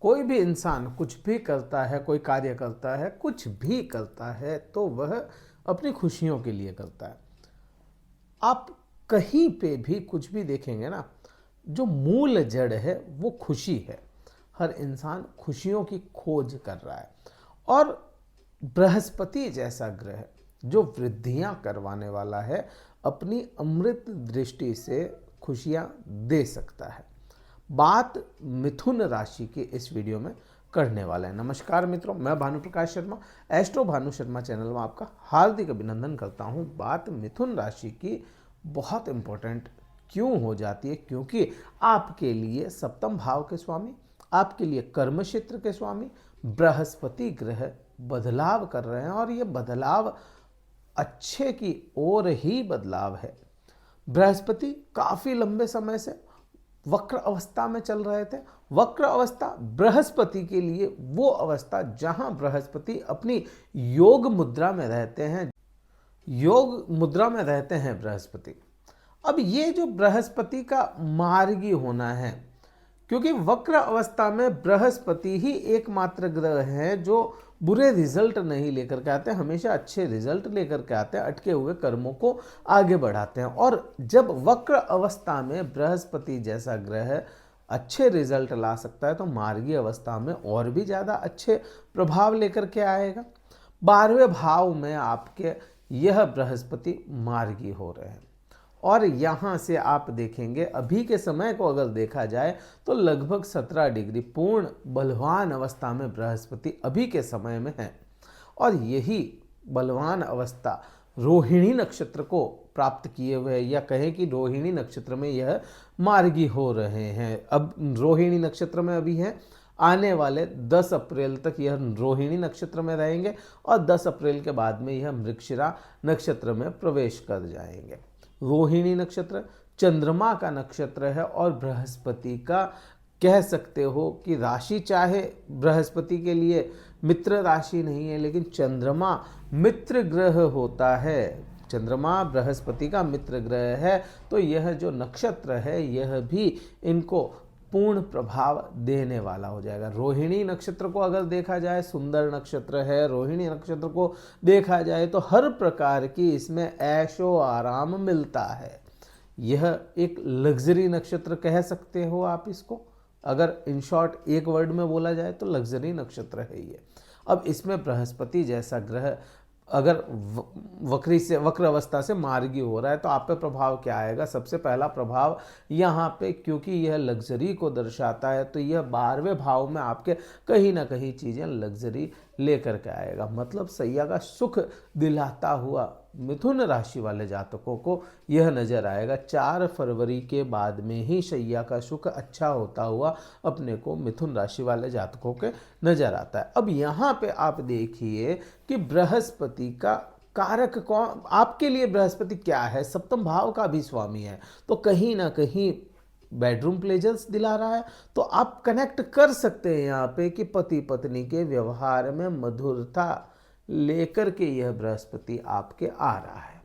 कोई भी इंसान कुछ भी करता है, कोई कार्य करता है, कुछ भी करता है तो वह अपनी खुशियों के लिए करता है। आप कहीं पे भी कुछ भी देखेंगे ना, जो मूल जड़ है वो खुशी है। हर इंसान खुशियों की खोज कर रहा है और बृहस्पति जैसा ग्रह जो वृद्धियां करवाने वाला है, अपनी अमृत दृष्टि से खुशियां दे सकता है। बात मिथुन राशि की इस वीडियो में करने वाले हैं। नमस्कार मित्रों, मैं भानु प्रकाश शर्मा, एस्ट्रो भानु शर्मा चैनल में आपका हार्दिक अभिनंदन करता हूं। बात मिथुन राशि की बहुत इंपॉर्टेंट क्यों हो जाती है? क्योंकि आपके लिए सप्तम भाव के स्वामी, आपके लिए कर्म क्षेत्र के स्वामी बृहस्पति ग्रह बदलाव कर रहे हैं और ये बदलाव अच्छे की ओर ही बदलाव है। बृहस्पति काफी लंबे समय से वक्र अवस्था में चल रहे थे। वक्र अवस्था बृहस्पति के लिए वो अवस्था जहां बृहस्पति अपनी योग मुद्रा में रहते हैं। योग मुद्रा में रहते हैं बृहस्पति। अब ये जो बृहस्पति का मार्गी होना है, क्योंकि वक्र अवस्था में बृहस्पति ही एकमात्र ग्रह है जो बुरे रिजल्ट नहीं लेकर के आते, हमेशा अच्छे रिजल्ट लेकर के आते हैं, अटके हुए कर्मों को आगे बढ़ाते हैं। और जब वक्र अवस्था में बृहस्पति जैसा ग्रह अच्छे रिजल्ट ला सकता है तो मार्गी अवस्था में और भी ज़्यादा अच्छे प्रभाव लेकर के आएगा। 12वें भाव में आपके यह बृहस्पति मार्गी हो रहे हैं और यहाँ से आप देखेंगे अभी के समय को अगर देखा जाए तो लगभग 17 डिग्री पूर्ण बलवान अवस्था में बृहस्पति अभी के समय में है। और यही बलवान अवस्था रोहिणी नक्षत्र को प्राप्त किए हुए, या कहें कि रोहिणी नक्षत्र में यह मार्गी हो रहे हैं। अब रोहिणी नक्षत्र में अभी हैं, आने वाले 10 अप्रैल तक यह रोहिणी नक्षत्र में रहेंगे और 10 अप्रैल के बाद में यह मृगशिरा नक्षत्र में प्रवेश कर जाएंगे। रोहिणी नक्षत्र चंद्रमा का नक्षत्र है और बृहस्पति का कह सकते हो कि राशि, चाहे बृहस्पति के लिए मित्र राशि नहीं है, लेकिन चंद्रमा मित्र ग्रह होता है। चंद्रमा बृहस्पति का मित्र ग्रह है तो यह जो नक्षत्र है यह भी इनको पूर्ण प्रभाव देने वाला हो जाएगा। रोहिणी नक्षत्र को अगर देखा जाए सुंदर नक्षत्र है। रोहिणी नक्षत्र को देखा जाए तो हर प्रकार की इसमें ऐशो आराम मिलता है। यह एक लग्जरी नक्षत्र कह सकते हो आप इसको, अगर इन शॉर्ट एक वर्ड में बोला जाए तो लग्जरी नक्षत्र है ये। अब इसमें बृहस्पति जैसा ग्रह अगर वक्र अवस्था से मार्गी हो रहा है तो आप पे प्रभाव क्या आएगा? सबसे पहला प्रभाव यहाँ पे, क्योंकि यह लग्जरी को दर्शाता है तो यह 12वें भाव में आपके कहीं ना कहीं चीज़ें लग्जरी लेकर के आएगा। मतलब सैया का सुख दिलाता हुआ मिथुन राशि वाले जातकों को यह नजर आएगा। 4 फरवरी के बाद में ही शैया का सुख अच्छा होता हुआ अपने को मिथुन राशि वाले जातकों के नजर आता है। अब यहाँ पे आप देखिए कि बृहस्पति का कारक कौन आपके लिए? बृहस्पति क्या है? सप्तम भाव का भी स्वामी है, तो कहीं ना कहीं बेडरूम प्लेजर्स दिला रहा है। तो आप कनेक्ट कर सकते हैं यहाँ पे कि पति पत्नी के व्यवहार में मधुरता लेकर के यह बृहस्पति आपके आ रहा है।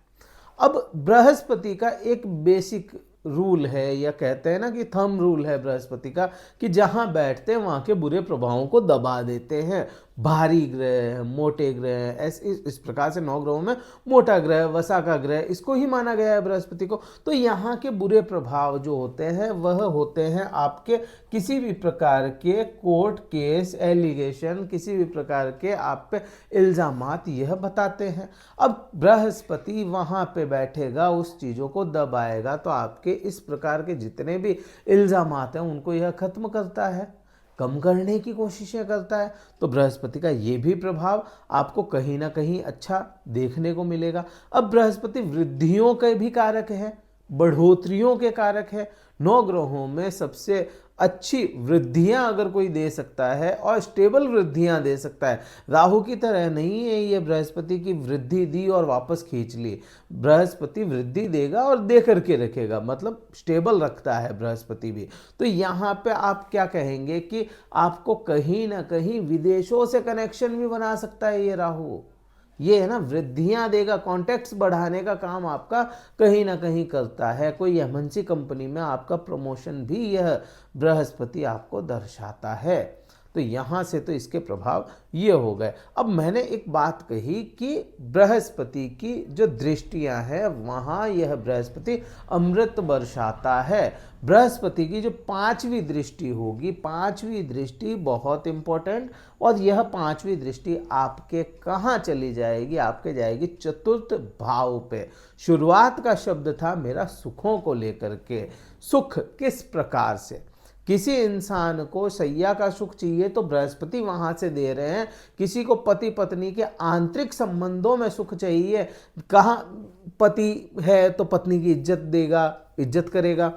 अब बृहस्पति का एक बेसिक रूल है, या कहते हैं ना कि थंब रूल है बृहस्पति का, कि जहां बैठते हैं वहां के बुरे प्रभावों को दबा देते हैं। भारी ग्रह, मोटे ग्रह, इस प्रकार से 9 ग्रहों में मोटा ग्रह, वसा का ग्रह, इसको ही माना गया है बृहस्पति को। तो यहाँ के बुरे प्रभाव जो होते हैं वह होते हैं आपके किसी भी प्रकार के कोर्ट केस, एलिगेशन, किसी भी प्रकार के आप पे इल्जामात यह बताते हैं। अब बृहस्पति वहाँ पे बैठेगा, उस चीज़ों को दबाएगा तो आपके इस प्रकार के जितने भी इल्जामात हैं उनको यह खत्म करता है, कम करने की कोशिशें करता है। तो बृहस्पति का ये भी प्रभाव आपको कहीं ना कहीं अच्छा देखने को मिलेगा। अब बृहस्पति वृद्धियों के भी कारक है, बढ़ोतरियों के कारक है। 9 ग्रहों में सबसे अच्छी वृद्धियां अगर कोई दे सकता है और स्टेबल वृद्धियां दे सकता है, राहु की तरह नहीं है ये बृहस्पति की वृद्धि दी और वापस खींच ली। बृहस्पति वृद्धि देगा और दे करके रखेगा, मतलब स्टेबल रखता है बृहस्पति भी। तो यहाँ पे आप क्या कहेंगे कि आपको कहीं ना कहीं विदेशों से कनेक्शन भी बना सकता है ये राहु। ये है ना, वृद्धियां देगा, कॉन्टैक्ट्स बढ़ाने का काम आपका कहीं ना कहीं करता है। कोई एमएनसी कंपनी में आपका प्रमोशन भी यह बृहस्पति आपको दर्शाता है। तो यहाँ से तो इसके प्रभाव ये हो गए। अब मैंने एक बात कही कि बृहस्पति की जो दृष्टियां हैं वहाँ यह बृहस्पति अमृत बरसाता है। बृहस्पति की जो पांचवी दृष्टि होगी, पांचवी दृष्टि बहुत इंपॉर्टेंट, और यह पांचवी दृष्टि आपके कहाँ चली जाएगी, आपके जाएगी चतुर्थ भाव पे। शुरुआत का शब्द था मेरा सुखों को लेकर के। सुख किस प्रकार से, किसी इंसान को सैया का सुख चाहिए तो बृहस्पति वहां से दे रहे हैं। किसी को पति पत्नी के आंतरिक संबंधों में सुख चाहिए, कहाँ पति है तो पत्नी की इज्जत देगा, इज्जत करेगा,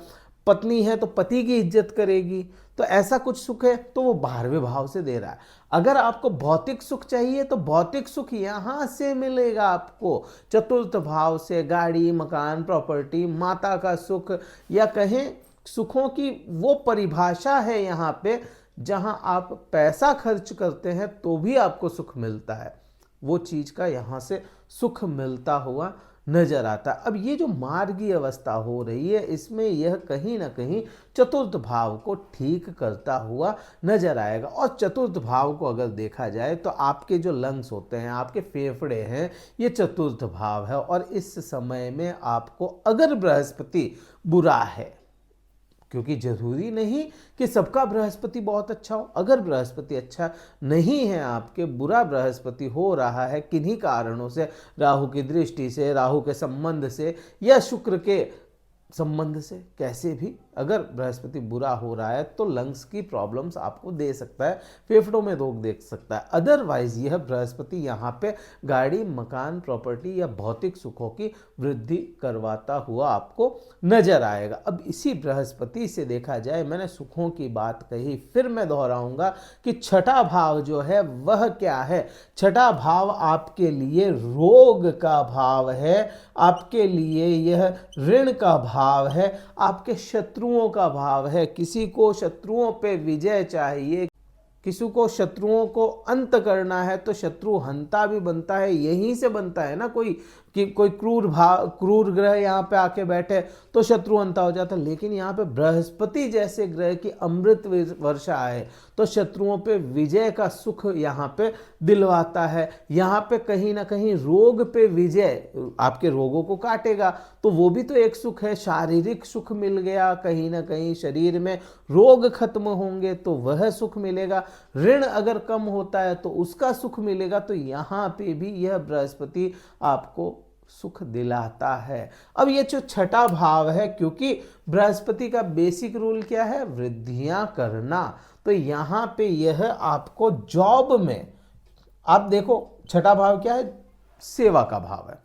पत्नी है तो पति की इज्जत करेगी, तो ऐसा कुछ सुख है तो वो 12वें भाव से दे रहा है। अगर आपको भौतिक सुख चाहिए तो भौतिक सुख यहां से मिलेगा आपको, चतुर्थ भाव से। गाड़ी, मकान, प्रॉपर्टी, माता का सुख, या कहें सुखों की वो परिभाषा है यहाँ पे जहाँ आप पैसा खर्च करते हैं तो भी आपको सुख मिलता है, वो चीज़ का यहाँ से सुख मिलता हुआ नजर आता है। अब ये जो मार्गीय अवस्था हो रही है इसमें यह कहीं ना कहीं चतुर्थ भाव को ठीक करता हुआ नजर आएगा। और चतुर्थ भाव को अगर देखा जाए तो आपके जो लंग्स होते हैं, आपके फेफड़े हैं, ये चतुर्थ भाव है। और इस समय में आपको अगर बृहस्पति बुरा है, क्योंकि जरूरी नहीं कि सबका बृहस्पति बहुत अच्छा हो, अगर बृहस्पति अच्छा नहीं है आपके, बुरा बृहस्पति हो रहा है किन्हीं कारणों से, राहु की दृष्टि से, राहु के संबंध से, या शुक्र के संबंध से, कैसे भी अगर बृहस्पति बुरा हो रहा है तो लंग्स की प्रॉब्लम्स आपको दे सकता है, फेफड़ों में रोग दे सकता है। अदरवाइज यह बृहस्पति यहाँ पे गाड़ी, मकान, प्रॉपर्टी या भौतिक सुखों की वृद्धि करवाता हुआ आपको नजर आएगा। अब इसी बृहस्पति से देखा जाए, मैंने सुखों की बात कही, फिर मैं दोहराऊंगा कि छठा भाव जो है वह क्या है। छठा भाव आपके लिए रोग का भाव है, आपके लिए यह ऋण का भाव है, आपके शत्रुओं का भाव है। किसी को शत्रुओं पे विजय चाहिए, किसी को शत्रुओं को अंत करना है तो शत्रु हंता भी बनता है, यहीं से बनता है ना। कोई क्रूर ग्रह यहाँ पे आके बैठे तो शत्रु हंता हो जाता है। लेकिन यहाँ पे बृहस्पति जैसे ग्रह की अमृत वर्षा आए तो शत्रुओं पे विजय का सुख यहाँ पे दिलवाता है। यहाँ पे कहीं ना कहीं रोग पे विजय, आपके रोगों को काटेगा तो वो भी तो एक सुख है। शारीरिक सुख मिल गया, कहीं ना कहीं शरीर में रोग खत्म होंगे तो वह सुख मिलेगा। ऋण अगर कम होता है तो उसका सुख मिलेगा। तो यहाँ पे भी यह बृहस्पति आपको सुख दिलाता है। अब ये जो छठा भाव है, क्योंकि बृहस्पति का बेसिक रूल क्या है, वृद्धियां करना, तो यहाँ पे यह आपको जॉब में, आप देखो छठा भाव क्या है, सेवा का भाव है।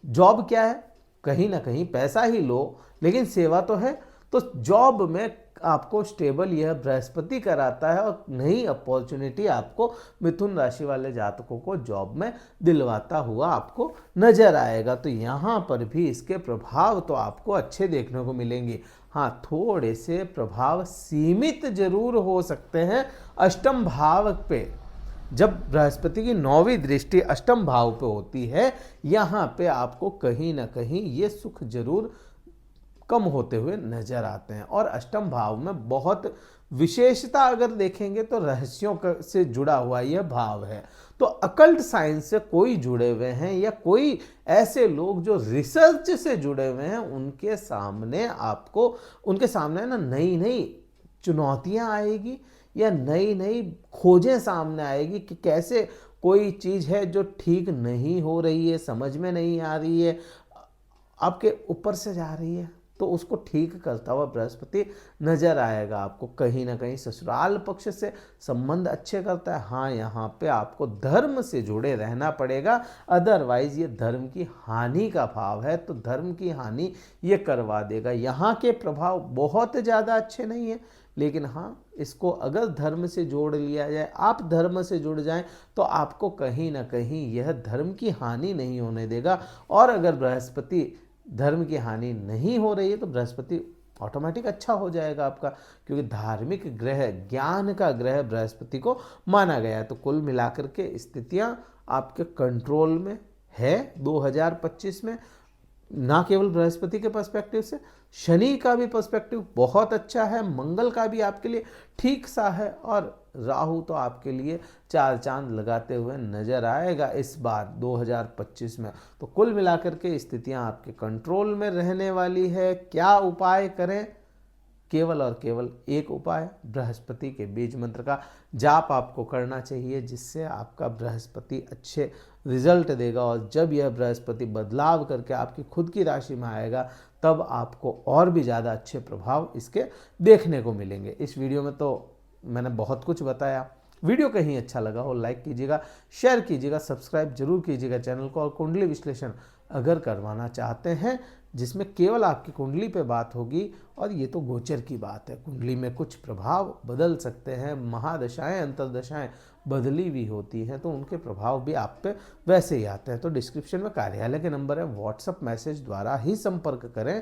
जॉब क्या है, कहीं ना कहीं पैसा ही लो लेकिन सेवा तो है। तो जॉब में आपको स्टेबल यह बृहस्पति कराता है और नई अपॉर्चुनिटी आपको मिथुन राशि वाले जातकों को जॉब में दिलवाता हुआ आपको नजर आएगा। तो यहाँ पर भी इसके प्रभाव तो आपको अच्छे देखने को मिलेंगे। हाँ, थोड़े से प्रभाव सीमित जरूर हो सकते हैं अष्टम भाव पे। जब बृहस्पति की 9वीं दृष्टि अष्टम भाव पे होती है, यहाँ पे आपको कहीं ना कहीं ये सुख जरूर कम होते हुए नजर आते हैं। और अष्टम भाव में बहुत विशेषता अगर देखेंगे तो रहस्यों से जुड़ा हुआ यह भाव है। तो अकल्ट साइंस से कोई जुड़े हुए हैं या कोई ऐसे लोग जो रिसर्च से जुड़े हुए हैं, उनके सामने ना नई नई चुनौतियां आएगी या नई नई खोजें सामने आएगी कि कैसे कोई चीज़ है जो ठीक नहीं हो रही है, समझ में नहीं आ रही है, आपके ऊपर से जा रही है, तो उसको ठीक करता हुआ बृहस्पति नजर आएगा आपको। कहीं ना कहीं ससुराल पक्ष से संबंध अच्छे करता है। हाँ, यहाँ पे आपको धर्म से जुड़े रहना पड़ेगा, अदरवाइज ये धर्म की हानि का भाव है, तो धर्म की हानि ये करवा देगा। यहाँ के प्रभाव बहुत ज़्यादा अच्छे नहीं है, लेकिन हाँ, इसको अगर धर्म से जोड़ लिया जाए, आप धर्म से जुड़ जाएं, तो आपको कहीं ना कहीं यह धर्म की हानि नहीं होने देगा। और अगर बृहस्पति धर्म की हानि नहीं हो रही है तो बृहस्पति ऑटोमेटिक अच्छा हो जाएगा आपका, क्योंकि धार्मिक ग्रह, ज्ञान का ग्रह बृहस्पति को माना गया है। तो कुल मिलाकर के स्थितियां आपके कंट्रोल में है 2025 में, ना केवल बृहस्पति के पर्सपेक्टिव से, शनि का भी पर्सपेक्टिव बहुत अच्छा है, मंगल का भी आपके लिए ठीक सा है, और राहु तो आपके लिए चार चांद लगाते हुए नजर आएगा इस बार 2025 में। तो कुल मिलाकर के स्थितियां आपके कंट्रोल में रहने वाली है। क्या उपाय करें? केवल और केवल एक उपाय, बृहस्पति के बीज मंत्र का जाप आपको करना चाहिए, जिससे आपका बृहस्पति अच्छे रिजल्ट देगा। और जब यह बृहस्पति बदलाव करके आपकी खुद की राशि में आएगा, तब आपको और भी ज़्यादा अच्छे प्रभाव इसके देखने को मिलेंगे। इस वीडियो में तो मैंने बहुत कुछ बताया। वीडियो कहीं अच्छा लगा हो लाइक कीजिएगा, शेयर कीजिएगा, सब्सक्राइब जरूर कीजिएगा चैनल को। और कुंडली विश्लेषण अगर करवाना चाहते हैं, जिसमें केवल आपकी कुंडली पे बात होगी, और ये तो गोचर की बात है, कुंडली में कुछ प्रभाव बदल सकते हैं, महादशाएं अंतरदशाएं बदली भी होती हैं, तो उनके प्रभाव भी आप पे वैसे ही आते हैं। तो डिस्क्रिप्शन में कार्यालय के नंबर है, व्हाट्सअप मैसेज द्वारा ही संपर्क करें,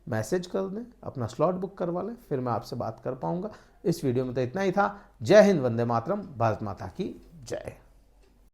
मैसेज कर दें, अपना स्लॉट बुक करवा लें, फिर मैं आपसे बात कर पाऊंगा। इस वीडियो में तो इतना ही था। जय हिंद, वंदे मातरम, भारत माता की जय।